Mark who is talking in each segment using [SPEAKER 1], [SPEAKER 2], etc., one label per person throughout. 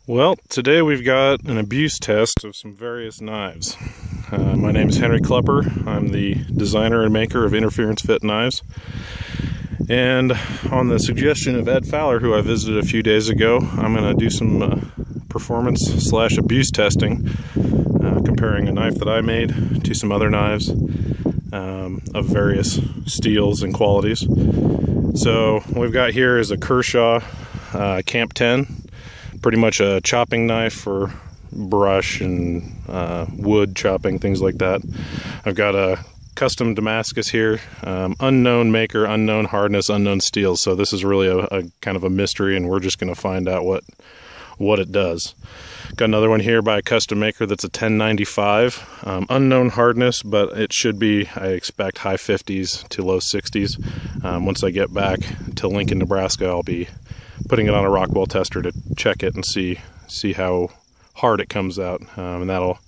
[SPEAKER 1] Well, today we've got an abuse test of some various knives. My name is Henry Klepper. I'm the designer and maker of Interference Fit knives. And on the suggestion of Ed Fowler, who I visited a few days ago, I'm going to do some performance/abuse testing, comparing a knife that I made to some other knives of various steels and qualities. So what we've got here is a Kershaw Camp 10. Pretty much a chopping knife for brush and wood chopping, things like that. I've got a custom Damascus here, unknown maker, unknown hardness, unknown steel. So this is really a kind of a mystery, and we're just going to find out what it does. Got another one here by a custom maker that's a 1095, unknown hardness, but it should be, I expect, high 50s to low 60s. Once I get back to Lincoln, Nebraska, I'll be putting it on a Rockwell tester to check it and see how hard it comes out, and that'll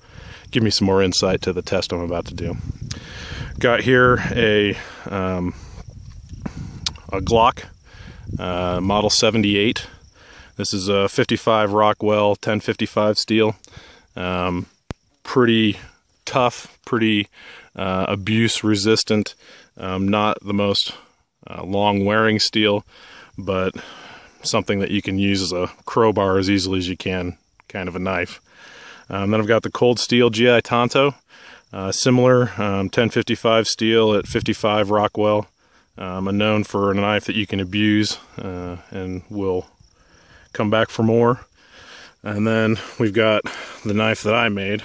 [SPEAKER 1] give me some more insight to the test I'm about to do. Got here a Glock model 78. This is a 55 Rockwell 1055 steel. Pretty tough, pretty abuse resistant. Not the most long wearing steel, but something that you can use as a crowbar as easily as you can, kind of a knife. Then I've got the Cold Steel GI Tonto, similar 1055 steel at 55 Rockwell, known for a knife that you can abuse and will come back for more. And then we've got the knife that I made,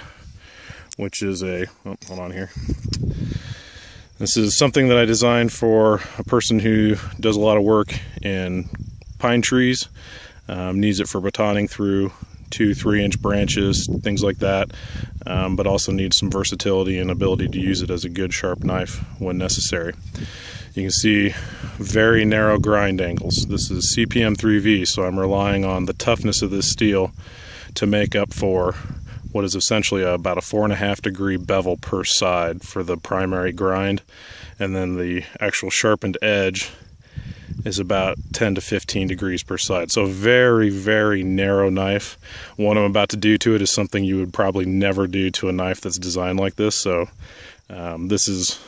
[SPEAKER 1] which is hold on here. This is something that I designed for a person who does a lot of work in pine trees, needs it for batoning through 2-3 inch branches, things like that, but also needs some versatility and ability to use it as a good sharp knife when necessary. You can see very narrow grind angles. This is CPM 3V, so I'm relying on the toughness of this steel to make up for what is essentially about a 4.5 degree bevel per side for the primary grind, and then the actual sharpened edge is about 10 to 15 degrees per side. So very, very narrow knife. What I'm about to do to it is something you would probably never do to a knife that's designed like this. So this is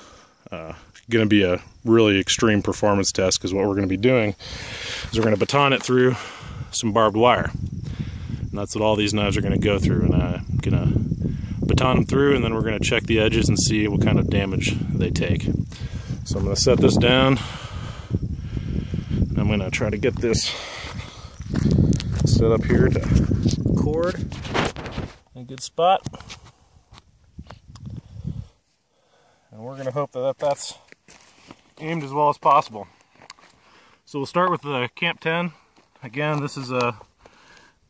[SPEAKER 1] going to be a really extreme performance test, because what we're going to be doing is we're going to baton it through some barbed wire. And that's what all these knives are going to go through. And I'm going to baton them through, and then we're going to check the edges and see what kind of damage they take. So I'm going to set this down. I'm going to try to get this set up here to record in a good spot. And we're going to hope that that's aimed as well as possible. So we'll start with the Camp 10. Again, this is a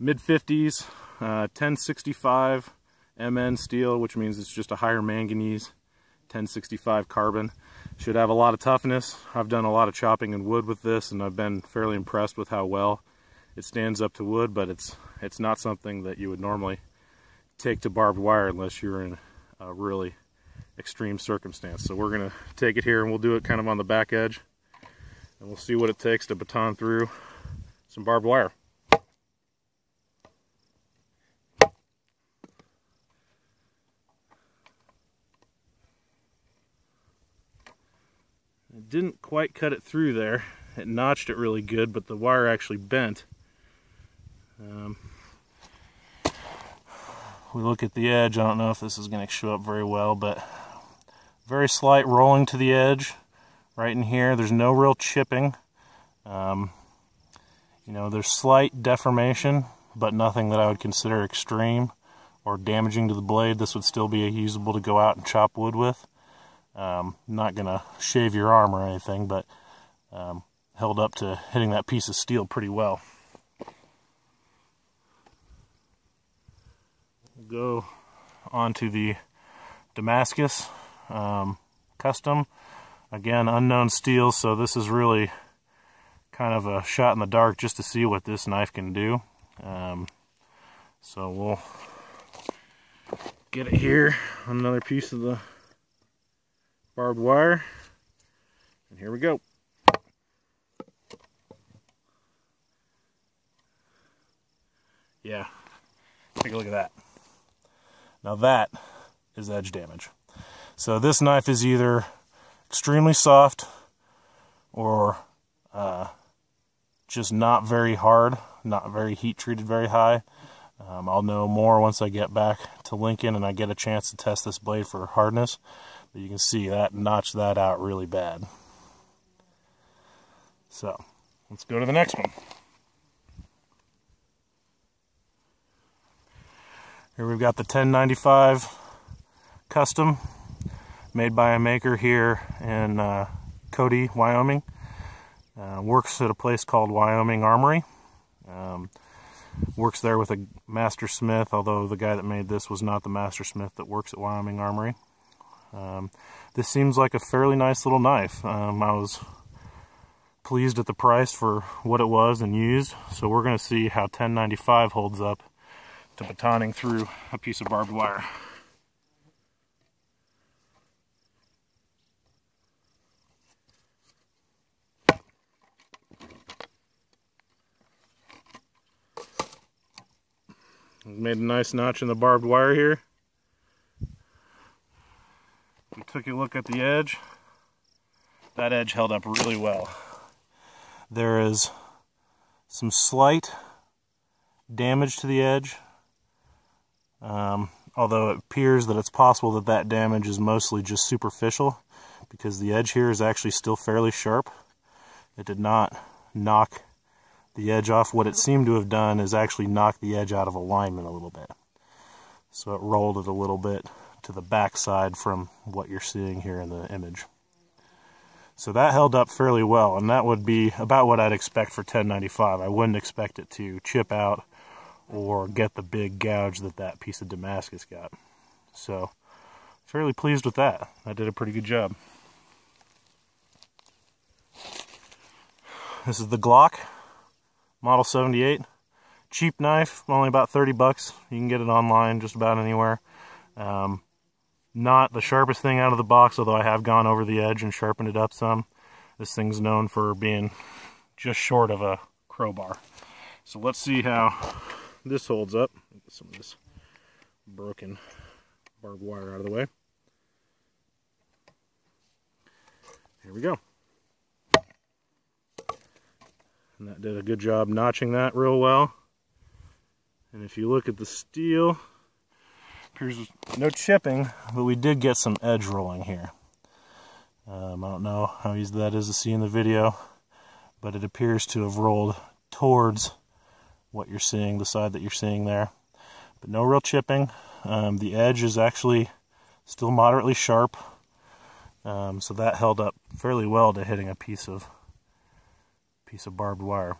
[SPEAKER 1] mid-50s 1065 MN steel, which means it's just a higher manganese 1065 carbon. Should have a lot of toughness. I've done a lot of chopping in wood with this, and I've been fairly impressed with how well it stands up to wood, but it's not something that you would normally take to barbed wire unless you're in a really extreme circumstance. So we're going to take it here, and we'll do it kind of on the back edge, and we'll see what it takes to baton through some barbed wire. It didn't quite cut it through there. It notched it really good, but the wire actually bent. We look at the edge. I don't know if this is going to show up very well, but very slight rolling to the edge right in here. There's no real chipping. You know, there's slight deformation, but nothing that I would consider extreme or damaging to the blade. This would still be usable to go out and chop wood with. Not gonna shave your arm or anything, but held up to hitting that piece of steel pretty well. We'll go on to the Damascus custom. Again, unknown steel, so this is really kind of a shot in the dark just to see what this knife can do. So we'll get it here on another piece of the barbed wire, and here we go. Yeah, Take a look at that. Now that is edge damage. So this knife is either extremely soft or just not very hard, not very heat treated very high. I'll know more once I get back to Lincoln and I get a chance to test this blade for hardness. But you can see that notched that out really bad. So let's go to the next one. Here we've got the 1095 Custom, made by a maker here in Cody, Wyoming. Works at a place called Wyoming Armory. Works there with a master smith, although the guy that made this was not the master smith that works at Wyoming Armory. This seems like a fairly nice little knife. I was pleased at the price for what it was and used, so we're going to see how 1095 holds up to batoning through a piece of barbed wire. Made a nice notch in the barbed wire here. We took a look at the edge. That edge held up really well. There is some slight damage to the edge, although it appears that it's possible that that damage is mostly just superficial, because the edge here is actually still fairly sharp. It did not knock the edge off. What it seemed to have done is actually knock the edge out of alignment a little bit. So it rolled it a little bit to the back side from what you're seeing here in the image. So that held up fairly well, and that would be about what I'd expect for 1095. I wouldn't expect it to chip out or get the big gouge that that piece of Damascus got. So fairly pleased with that. I did a pretty good job. This is the Glock Model 78. Cheap knife, only about 30 bucks. You can get it online just about anywhere. Not the sharpest thing out of the box, although I have gone over the edge and sharpened it up some. This thing's known for being just short of a crowbar. So let's see how this holds up. Get some of this broken barbed wire out of the way. Here we go. And that did a good job notching that real well. And if you look at the steel, appears no chipping, but we did get some edge rolling here. I don't know how easy that is to see in the video, but it appears to have rolled towards what you're seeing, the side that you're seeing there. But no real chipping. The edge is actually still moderately sharp, so that held up fairly well to hitting a piece of barbed wire.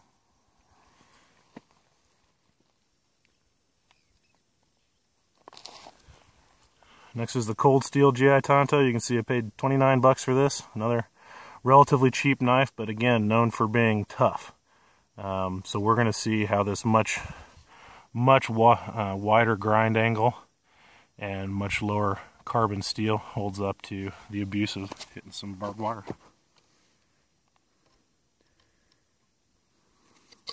[SPEAKER 1] Next is the Cold Steel GI Tonto. You can see I paid 29 bucks for this. Another relatively cheap knife, but again, known for being tough. So we're going to see how this much wider grind angle and much lower carbon steel holds up to the abuse of hitting some barbed wire.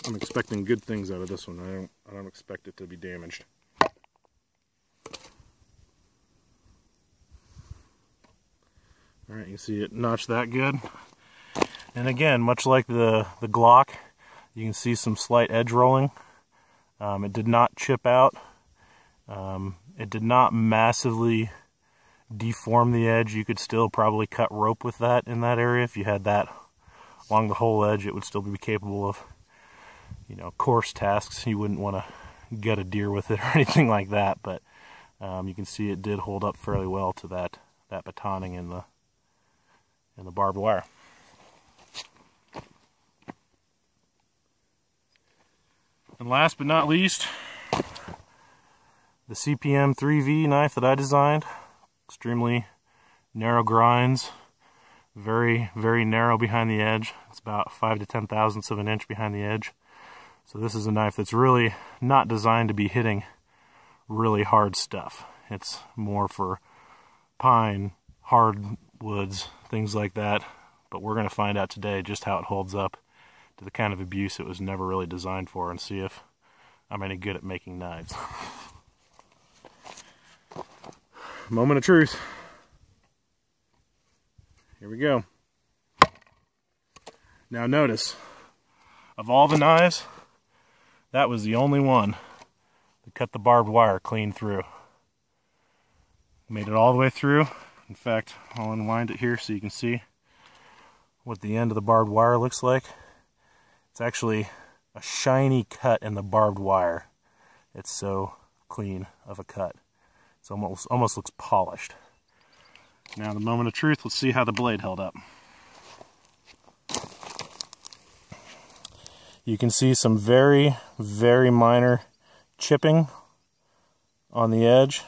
[SPEAKER 1] I'm expecting good things out of this one. I don't expect it to be damaged. Alright, you can see it notched that good. And again, much like the Glock, you can see some slight edge rolling. It did not chip out. It did not massively deform the edge. You could still probably cut rope with that in that area. If you had that along the whole edge, it would still be capable of, you know, coarse tasks. You wouldn't want to gut a deer with it or anything like that, but you can see it did hold up fairly well to that batoning in the barbed wire. And last but not least, the CPM 3V knife that I designed. Extremely narrow grinds, very, very narrow behind the edge. It's about 5 to 10 thousandths of an inch behind the edge. So this is a knife that's really not designed to be hitting really hard stuff. It's more for pine, hardwoods, things like that. But we're going to find out today just how it holds up to the kind of abuse it was never really designed for, and see if I'm any good at making knives. moment of truth. Here we go. Now notice, of all the knives, that was the only one that cut the barbed wire clean through. Made it all the way through. In fact, I'll unwind it here so you can see what the end of the barbed wire looks like. It's actually a shiny cut in the barbed wire. It's so clean of a cut. It almost looks polished. Now the moment of truth, let's see how the blade held up. You can see some very, very minor chipping on the edge.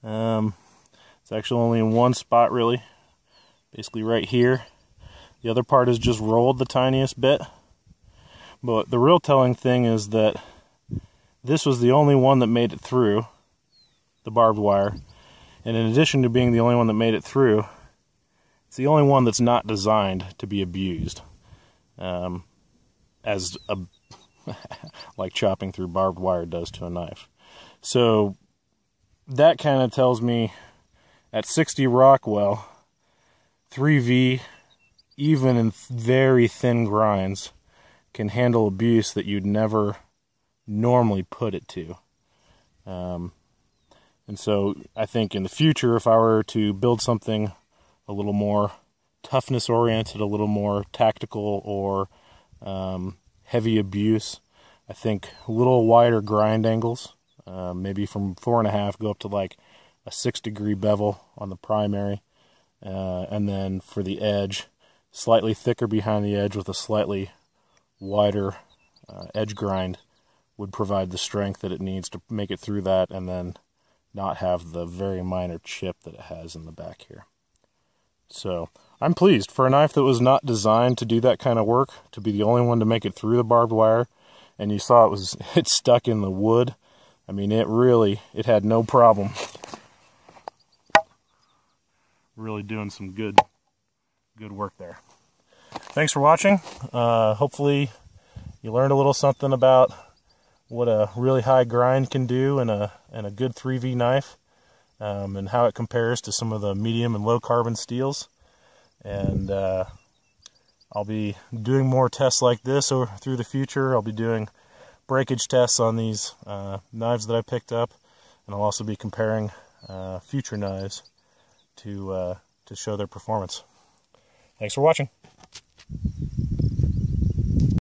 [SPEAKER 1] It's actually only in one spot really, basically right here. The other part is just rolled the tiniest bit. But the real telling thing is that this was the only one that made it through the barbed wire. And in addition to being the only one that made it through, it's the only one that's not designed to be abused. Like chopping through barbed wire does to a knife. So that kind of tells me at 60 Rockwell, 3V, even in very thin grinds, can handle abuse that you'd never normally put it to. And so I think in the future, if I were to build something a little more toughness oriented, a little more tactical or heavy abuse, I think a little wider grind angles, maybe from 4.5 go up to like a 6-degree bevel on the primary, and then for the edge, slightly thicker behind the edge with a slightly wider edge grind would provide the strength that it needs to make it through that and then not have the very minor chip that it has in the back here. So I'm pleased. For a knife that was not designed to do that kind of work, to be the only one to make it through the barbed wire, and you saw it stuck in the wood. I mean, it had no problem. Really doing some good work there. Thanks for watching. Hopefully you learned a little something about what a really high grind can do in a good 3V knife, and how it compares to some of the medium and low carbon steels. And I'll be doing more tests like this through the future. I'll be doing breakage tests on these knives that I picked up, and I'll also be comparing future knives to show their performance. Thanks for watching.